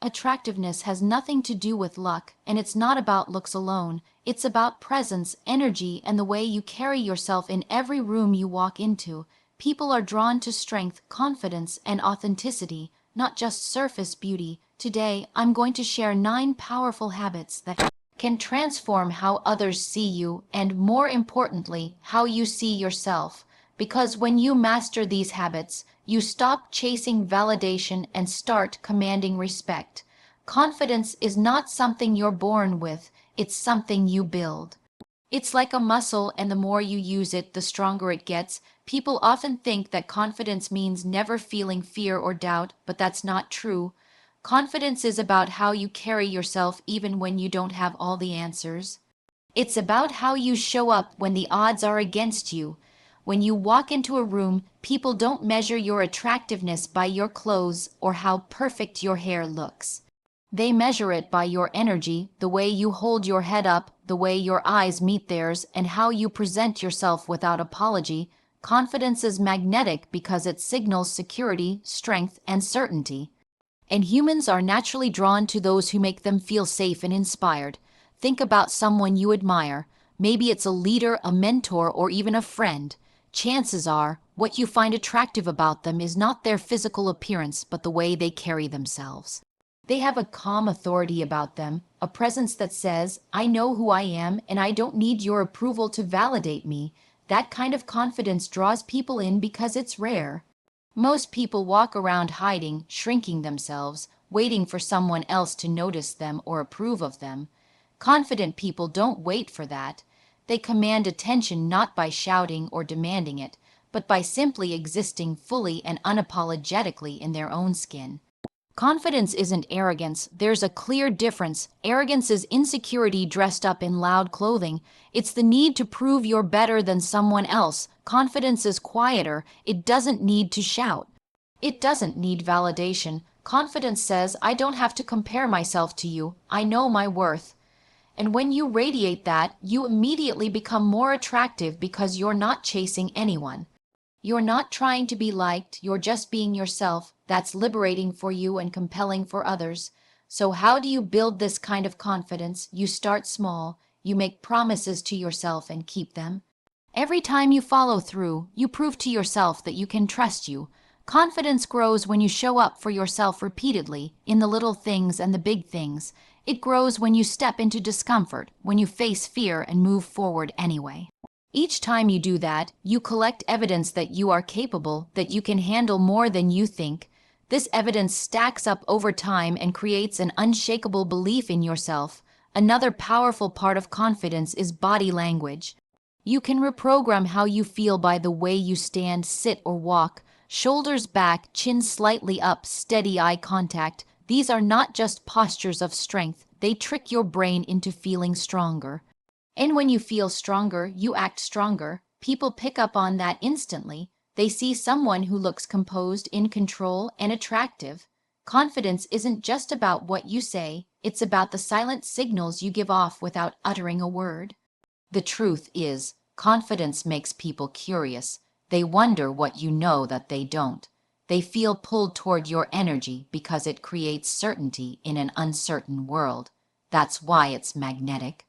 Attractiveness has nothing to do with luck, and it's not about looks alone. It's about presence, energy, and the way you carry yourself in every room you walk into. People are drawn to strength, confidence, and authenticity, not just surface beauty. Today, I'm going to share 9 powerful habits that can transform how others see you and, more importantly, how you see yourself. Because when you master these habits, you stop chasing validation and start commanding respect. Confidence is not something you're born with, it's something you build. It's like a muscle, and the more you use it, the stronger it gets. People often think that confidence means never feeling fear or doubt, but that's not true. Confidence is about how you carry yourself even when you don't have all the answers. It's about how you show up when the odds are against you. When you walk into a room, people don't measure your attractiveness by your clothes or how perfect your hair looks. They measure it by your energy, the way you hold your head up, the way your eyes meet theirs, and how you present yourself without apology. Confidence is magnetic because it signals security, strength, and certainty. And humans are naturally drawn to those who make them feel safe and inspired. Think about someone you admire. Maybe it's a leader, a mentor, or even a friend. Chances are, what you find attractive about them is not their physical appearance, but the way they carry themselves. They have a calm authority about them, a presence that says, "I know who I am, and I don't need your approval to validate me." That kind of confidence draws people in because it's rare. Most people walk around hiding, shrinking themselves, waiting for someone else to notice them or approve of them. Confident people don't wait for that. They command attention not by shouting or demanding it, but by simply existing fully and unapologetically in their own skin. Confidence isn't arrogance. There's a clear difference. Arrogance is insecurity dressed up in loud clothing. It's the need to prove you're better than someone else. Confidence is quieter. It doesn't need to shout. It doesn't need validation. Confidence says, "I don't have to compare myself to you. I know my worth." And when you radiate that, you immediately become more attractive because you're not chasing anyone. You're not trying to be liked, you're just being yourself. That's liberating for you and compelling for others. So how do you build this kind of confidence? You start small. You make promises to yourself and keep them. Every time you follow through, you prove to yourself that you can trust you. Confidence grows when you show up for yourself repeatedly, in the little things and the big things. It grows when you step into discomfort, when you face fear and move forward anyway. Each time you do that, you collect evidence that you are capable, that you can handle more than you think. This evidence stacks up over time and creates an unshakable belief in yourself. Another powerful part of confidence is body language. You can reprogram how you feel by the way you stand, sit, or walk. Shoulders back, chin slightly up, steady eye contact. These are not just postures of strength. They trick your brain into feeling stronger. And when you feel stronger, you act stronger. People pick up on that instantly. They see someone who looks composed, in control, and attractive. Confidence isn't just about what you say, it's about the silent signals you give off without uttering a word. The truth is, confidence makes people curious. They wonder what you know that they don't. They feel pulled toward your energy because it creates certainty in an uncertain world. That's why it's magnetic.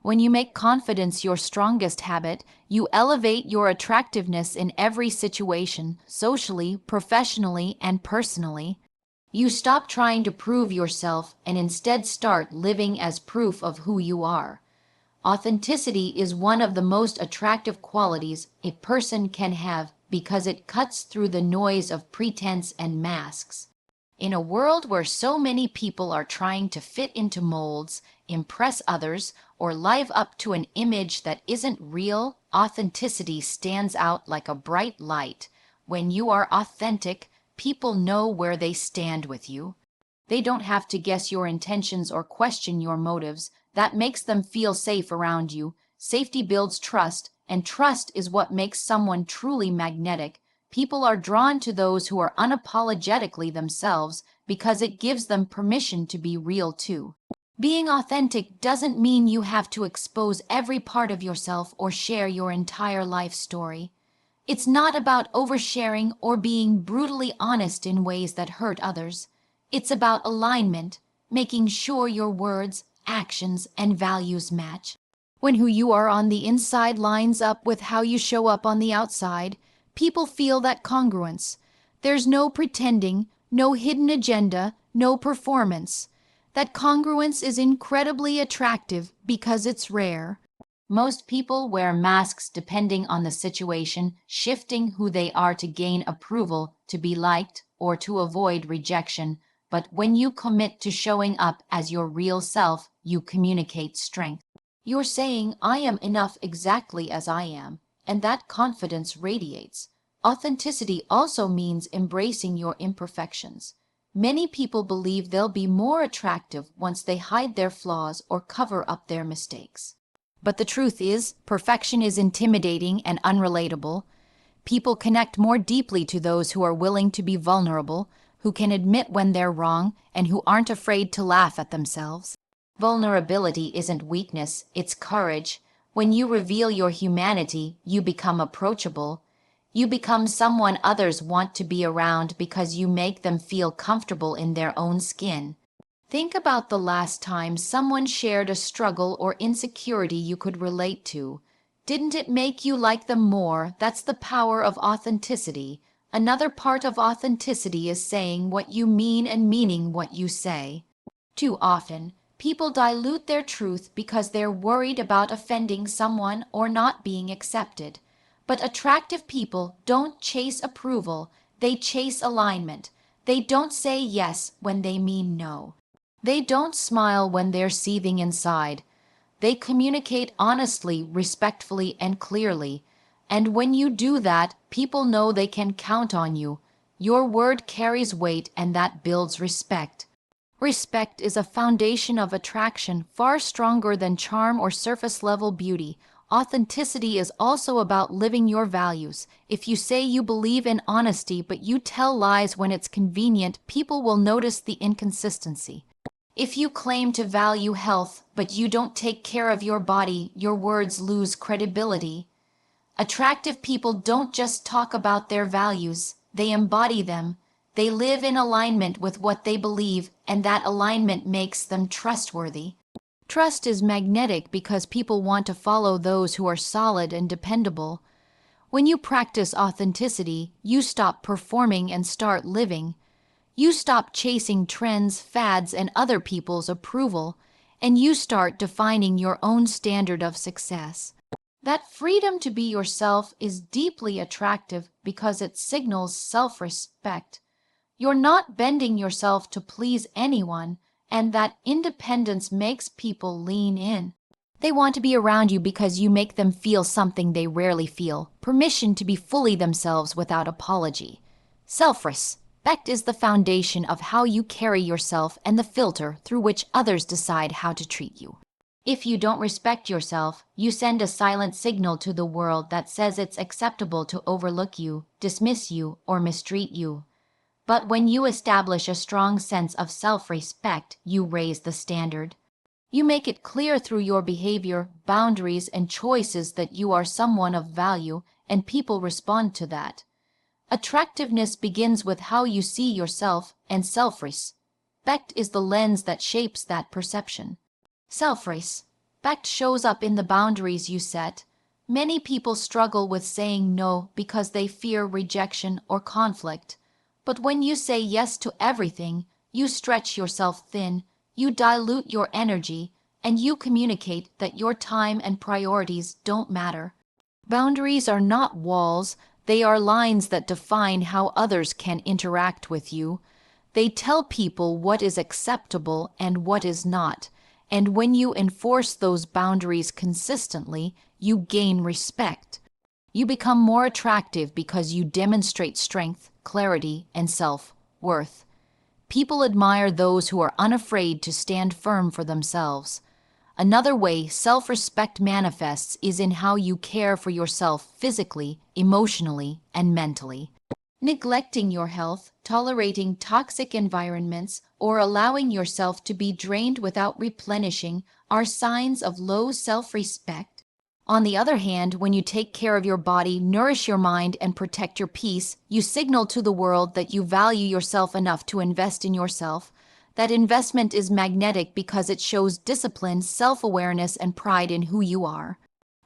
When you make confidence your strongest habit, you elevate your attractiveness in every situation, socially, professionally, and personally. You stop trying to prove yourself and instead start living as proof of who you are. Authenticity is one of the most attractive qualities a person can have because it cuts through the noise of pretense and masks. In a world where so many people are trying to fit into molds, impress others, or live up to an image that isn't real, authenticity stands out like a bright light. When you are authentic, people know where they stand with you. They don't have to guess your intentions or question your motives. That makes them feel safe around you. Safety builds trust, and trust is what makes someone truly magnetic. People are drawn to those who are unapologetically themselves because it gives them permission to be real too. Being authentic doesn't mean you have to expose every part of yourself or share your entire life story. It's not about oversharing or being brutally honest in ways that hurt others. It's about alignment. making sure your words, actions, and values match. When who you are on the inside lines up with how you show up on the outside, people feel that congruence. There's no pretending, no hidden agenda, no performance. That congruence is incredibly attractive because it's rare. Most people wear masks depending on the situation, shifting who they are to gain approval, to be liked, or to avoid rejection. But when you commit to showing up as your real self, you communicate strength. You're saying, I am enough exactly as I am, and that confidence radiates. Authenticity also means embracing your imperfections. Many people believe they'll be more attractive once they hide their flaws or cover up their mistakes. But the truth is, perfection is intimidating and unrelatable. People connect more deeply to those who are willing to be vulnerable, who can admit when they're wrong, and who aren't afraid to laugh at themselves. Vulnerability isn't weakness, it's courage. When you reveal your humanity, you become approachable. You become someone others want to be around because you make them feel comfortable in their own skin. Think about the last time someone shared a struggle or insecurity you could relate to. Didn't it make you like them more? That's the power of authenticity. Another part of authenticity is saying what you mean and meaning what you say. Too often, people dilute their truth because they're worried about offending someone or not being accepted. But attractive people don't chase approval, they chase alignment. They don't say yes when they mean no. They don't smile when they're seething inside. They communicate honestly, respectfully, and clearly. And when you do that, people know they can count on you. Your word carries weight, and that builds respect. Respect is a foundation of attraction far stronger than charm or surface-level beauty. Authenticity is also about living your values. If you say you believe in honesty but you tell lies when it's convenient, people will notice the inconsistency. If you claim to value health but you don't take care of your body, your words lose credibility. Attractive people don't just talk about their values, they embody them. They live in alignment with what they believe, and that alignment makes them trustworthy. Trust is magnetic because people want to follow those who are solid and dependable. When you practice authenticity, you stop performing and start living. You stop chasing trends, fads, and other people's approval, and you start defining your own standard of success. That freedom to be yourself is deeply attractive because it signals self-respect. You're not bending yourself to please anyone, and that independence makes people lean in. They want to be around you because you make them feel something they rarely feel, permission to be fully themselves without apology. Self-respect is the foundation of how you carry yourself and the filter through which others decide how to treat you. If you don't respect yourself, you send a silent signal to the world that says it's acceptable to overlook you, dismiss you, or mistreat you. But when you establish a strong sense of self-respect, you raise the standard. You make it clear through your behavior, boundaries, and choices that you are someone of value, and people respond to that. Attractiveness begins with how you see yourself, and self-respect is the lens that shapes that perception. Self-respect shows up in the boundaries you set. Many people struggle with saying no because they fear rejection or conflict. But when you say yes to everything, you stretch yourself thin, you dilute your energy, and you communicate that your time and priorities don't matter. Boundaries are not walls, they are lines that define how others can interact with you. They tell people what is acceptable and what is not, and when you enforce those boundaries consistently, you gain respect. You become more attractive because you demonstrate strength, clarity, and self-worth. People admire those who are unafraid to stand firm for themselves. Another way self-respect manifests is in how you care for yourself physically, emotionally, and mentally. Neglecting your health, tolerating toxic environments, or allowing yourself to be drained without replenishing are signs of low self-respect. On the other hand, when you take care of your body, nourish your mind, and protect your peace, you signal to the world that you value yourself enough to invest in yourself. That investment is magnetic because it shows discipline, self-awareness, and pride in who you are.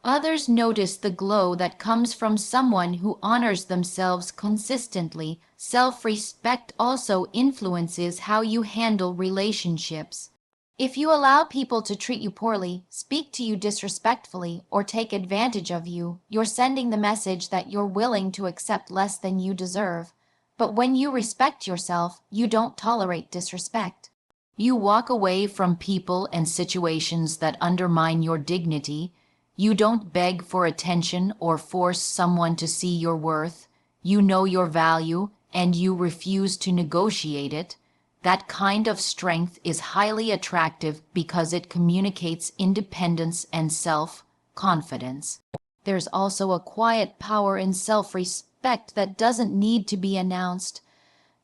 Others notice the glow that comes from someone who honors themselves consistently. Self-respect also influences how you handle relationships. If you allow people to treat you poorly, speak to you disrespectfully, or take advantage of you, you're sending the message that you're willing to accept less than you deserve. But when you respect yourself, you don't tolerate disrespect. You walk away from people and situations that undermine your dignity. You don't beg for attention or force someone to see your worth. You know your value, and you refuse to negotiate it. That kind of strength is highly attractive because it communicates independence and self-confidence. There's also a quiet power in self-respect that doesn't need to be announced.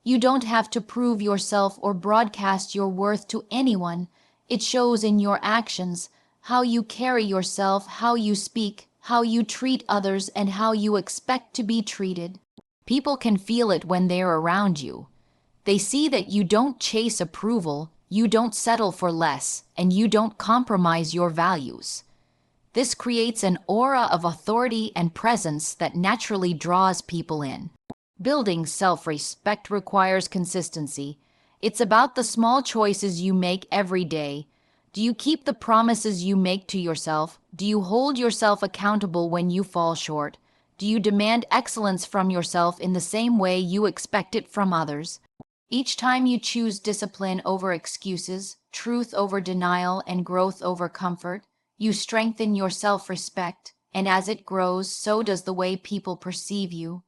You don't have to prove yourself or broadcast your worth to anyone. It shows in your actions, how you carry yourself, how you speak, how you treat others, and how you expect to be treated. People can feel it when they're around you. They see that you don't chase approval, you don't settle for less, and you don't compromise your values. This creates an aura of authority and presence that naturally draws people in. Building self-respect requires consistency. It's about the small choices you make every day. Do you keep the promises you make to yourself? Do you hold yourself accountable when you fall short? Do you demand excellence from yourself in the same way you expect it from others? Each time you choose discipline over excuses, truth over denial, and growth over comfort, you strengthen your self-respect, and as it grows, so does the way people perceive you.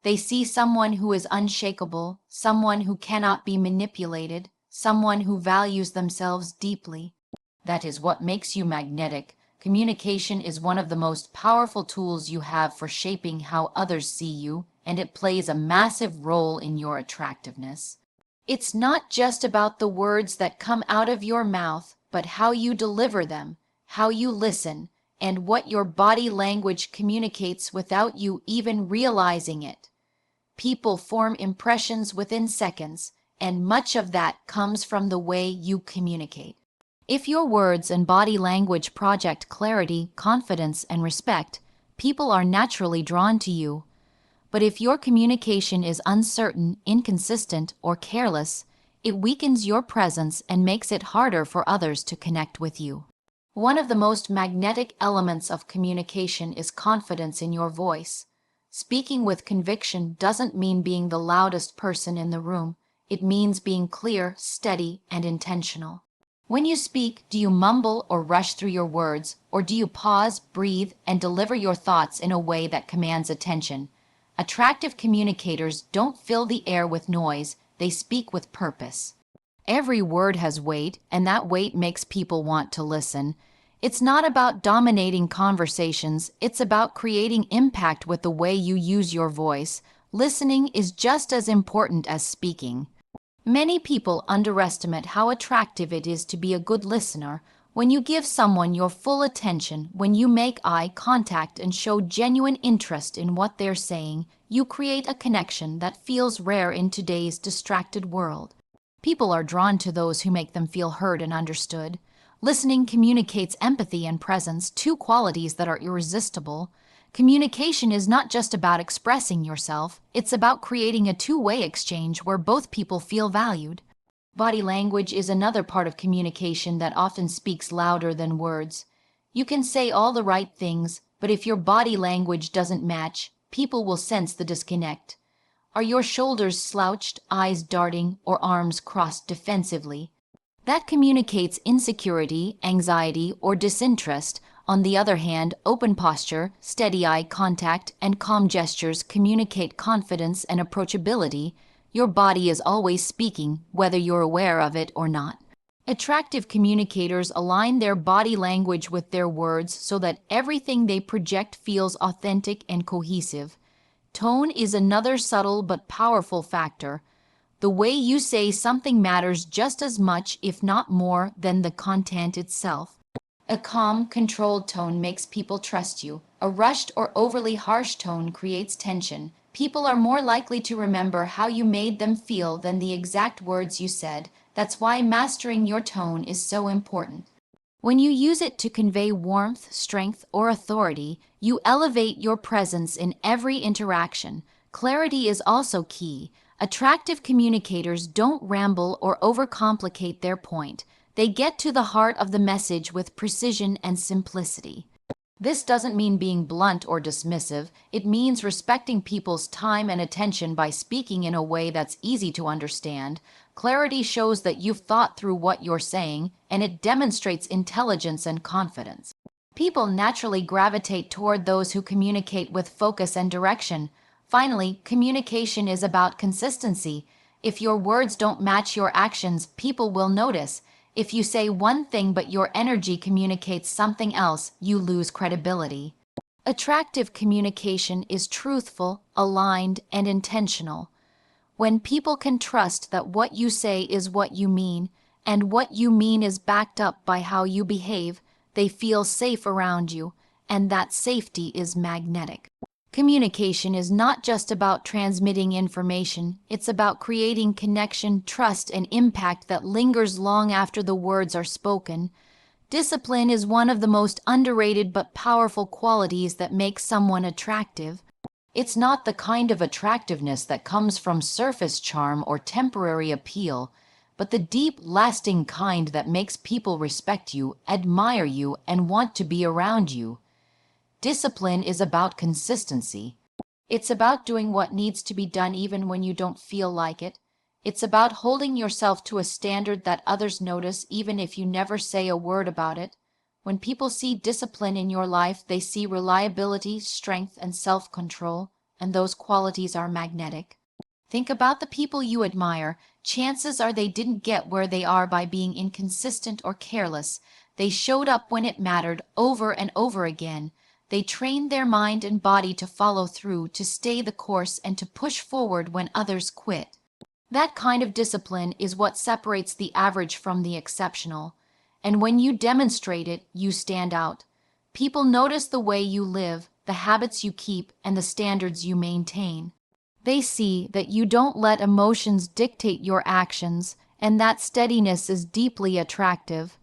They see someone who is unshakable, someone who cannot be manipulated, someone who values themselves deeply. That is what makes you magnetic. Communication is one of the most powerful tools you have for shaping how others see you, and it plays a massive role in your attractiveness. It's not just about the words that come out of your mouth, but how you deliver them, how you listen, and what your body language communicates without you even realizing it. People form impressions within seconds, and much of that comes from the way you communicate. If your words and body language project clarity, confidence, and respect, people are naturally drawn to you. But if your communication is uncertain, inconsistent, or careless, it weakens your presence and makes it harder for others to connect with you. One of the most magnetic elements of communication is confidence in your voice. Speaking with conviction doesn't mean being the loudest person in the room. It means being clear, steady, and intentional. When you speak, do you mumble or rush through your words, or do you pause, breathe, and deliver your thoughts in a way that commands attention? Attractive communicators don't fill the air with noise, they speak with purpose. Every word has weight, and that weight makes people want to listen. It's not about dominating conversations, it's about creating impact with the way you use your voice. Listening is just as important as speaking. Many people underestimate how attractive it is to be a good listener. When you give someone your full attention, when you make eye contact and show genuine interest in what they're saying, you create a connection that feels rare in today's distracted world. People are drawn to those who make them feel heard and understood. Listening communicates empathy and presence, two qualities that are irresistible. Communication is not just about expressing yourself, it's about creating a two-way exchange where both people feel valued. Body language is another part of communication that often speaks louder than words. You can say all the right things, but if your body language doesn't match, people will sense the disconnect. Are your shoulders slouched, eyes darting, or arms crossed defensively? That communicates insecurity, anxiety, or disinterest. On the other hand, open posture, steady eye contact, and calm gestures communicate confidence and approachability. Your body is always speaking, whether you're aware of it or not. Attractive communicators align their body language with their words so that everything they project feels authentic and cohesive. Tone is another subtle but powerful factor. The way you say something matters just as much, if not more, than the content itself. A calm, controlled tone makes people trust you. A rushed or overly harsh tone creates tension. People are more likely to remember how you made them feel than the exact words you said. That's why mastering your tone is so important. When you use it to convey warmth, strength, or authority, you elevate your presence in every interaction. Clarity is also key. Attractive communicators don't ramble or overcomplicate their point. They get to the heart of the message with precision and simplicity. This doesn't mean being blunt or dismissive. It means respecting people's time and attention by speaking in a way that's easy to understand. Clarity shows that you've thought through what you're saying, and it demonstrates intelligence and confidence. People naturally gravitate toward those who communicate with focus and direction. Finally, communication is about consistency. If your words don't match your actions, people will notice. If you say one thing but your energy communicates something else, you lose credibility. Attractive communication is truthful, aligned, and intentional. When people can trust that what you say is what you mean, and what you mean is backed up by how you behave, they feel safe around you, and that safety is magnetic. Communication is not just about transmitting information, it's about creating connection, trust, and impact that lingers long after the words are spoken. Discipline is one of the most underrated but powerful qualities that make someone attractive. It's not the kind of attractiveness that comes from surface charm or temporary appeal, but the deep, lasting kind that makes people respect you, admire you, and want to be around you. Discipline is about consistency. It's about doing what needs to be done even when you don't feel like it. It's about holding yourself to a standard that others notice even if you never say a word about it. When people see discipline in your life, they see reliability, strength, and self-control, and those qualities are magnetic. Think about the people you admire. Chances are they didn't get where they are by being inconsistent or careless. They showed up when it mattered over and over again. They trained their mind and body to follow through, to stay the course, and to push forward when others quit. That kind of discipline is what separates the average from the exceptional. And when you demonstrate it, you stand out. People notice the way you live, the habits you keep, and the standards you maintain. They see that you don't let emotions dictate your actions, and that steadiness is deeply attractive.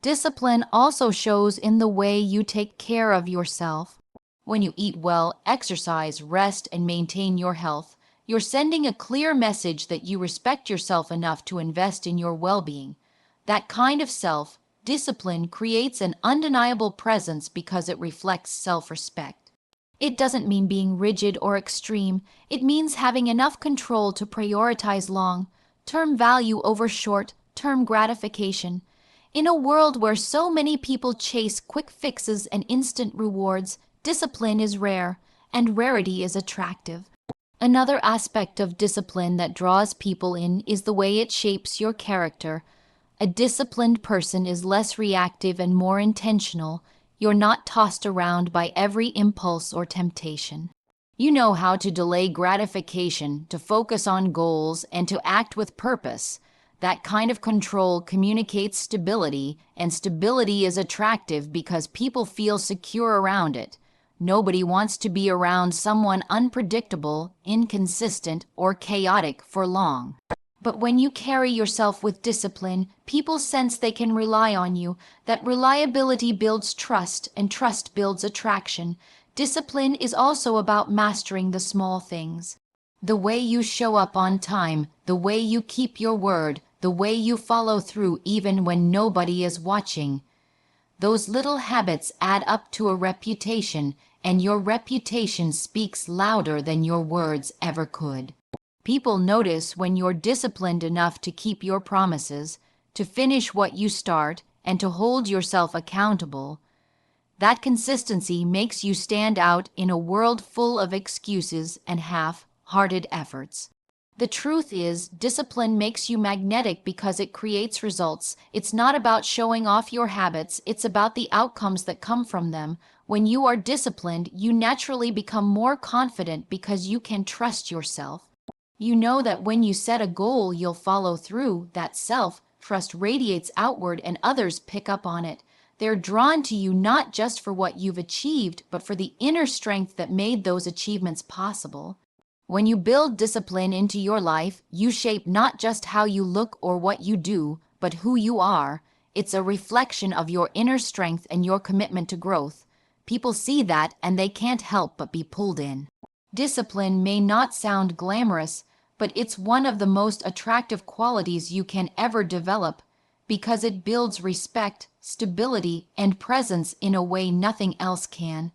Discipline also shows in the way you take care of yourself. When you eat well, exercise, rest, and maintain your health, you're sending a clear message that you respect yourself enough to invest in your well-being. That kind of self-discipline creates an undeniable presence because it reflects self-respect. It doesn't mean being rigid or extreme. It means having enough control to prioritize long-term value over short-term gratification. In a world where so many people chase quick fixes and instant rewards, discipline is rare, and rarity is attractive. Another aspect of discipline that draws people in is the way it shapes your character. A disciplined person is less reactive and more intentional. You're not tossed around by every impulse or temptation. You know how to delay gratification, to focus on goals, and to act with purpose. That kind of control communicates stability, and stability is attractive because people feel secure around it. Nobody wants to be around someone unpredictable, inconsistent, or chaotic for long. But when you carry yourself with discipline, people sense they can rely on you. That reliability builds trust, and trust builds attraction. Discipline is also about mastering the small things. The way you show up on time, the way you keep your word, the way you follow through even when nobody is watching. Those little habits add up to a reputation, and your reputation speaks louder than your words ever could. People notice when you're disciplined enough to keep your promises, to finish what you start, and to hold yourself accountable. That consistency makes you stand out in a world full of excuses and half-hearted efforts. The truth is, discipline makes you magnetic because it creates results. It's not about showing off your habits, it's about the outcomes that come from them. When you are disciplined, you naturally become more confident because you can trust yourself. You know that when you set a goal, you'll follow through. That self-trust radiates outward and others pick up on it. They're drawn to you not just for what you've achieved, but for the inner strength that made those achievements possible. When you build discipline into your life, you shape not just how you look or what you do, but who you are. It's a reflection of your inner strength and your commitment to growth. People see that and they can't help but be pulled in. Discipline may not sound glamorous, but it's one of the most attractive qualities you can ever develop because it builds respect, stability, and presence in a way nothing else can.